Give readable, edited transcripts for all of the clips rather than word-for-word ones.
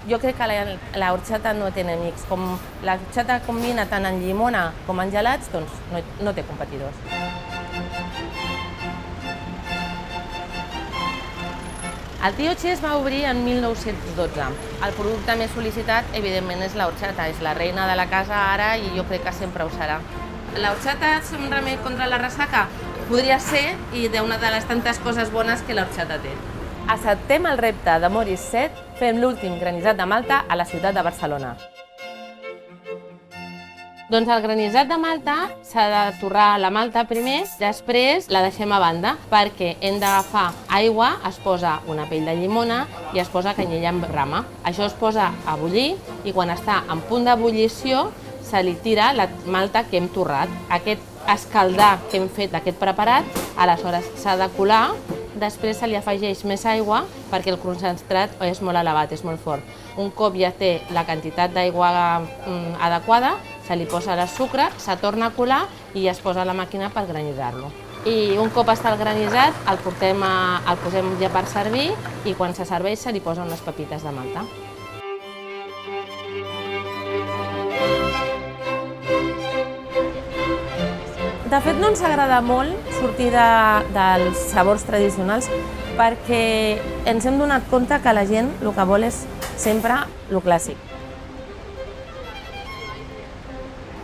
Jo crec que la horchata no té enemics. Com la horchata combina tant en llimona com en gelats, doncs no té competidors. El Tio Che es va obrir en 1912. El producte més sol·licitat, evidentment, és la horchata. És la reina de la casa ara i jo crec que sempre ho serà. La horchata és un remei contra la ressaca? Podria ser, i d'una de les tantes coses bones que la horchata té. Acceptem el repte de Moris Set, fem l'últim granissat de Malta a la ciutat de Barcelona. Doncs el granissat de Malta s'ha de torrar la malta primer, després la deixem a banda perquè hem d'agafar aigua, es posa una pell de llimona i es posa canyella amb rama. Això es posa a bullir i quan està en punt d'ebullició se li tira la malta que hem torrat. Aquest escaldar que hem fet d'aquest preparat, aleshores s'ha de colar. Després se li afegeix més aigua perquè el concentrat és molt elevat, és molt fort. Un cop ja té la quantitat d'aigua adequada, se li posa el sucre, se torna a colar i es posa a la màquina per granissar-lo. I un cop està el granissat, el posem ja per servir i quan se serveix se li posen unes pepites de malta. De fet, no ens agrada molt sortir dels sabors tradicionals perquè ens hem donat compte que la gent el que vol és sempre el clàssic.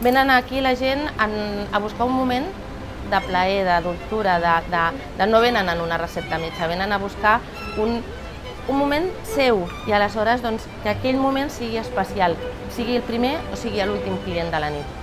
Venen aquí la gent a buscar un moment de plaer, de dulçura, no venen en una recepta mitja, venen a buscar un moment seu i aleshores que aquell moment sigui especial, sigui el primer o sigui l'últim client de la nit.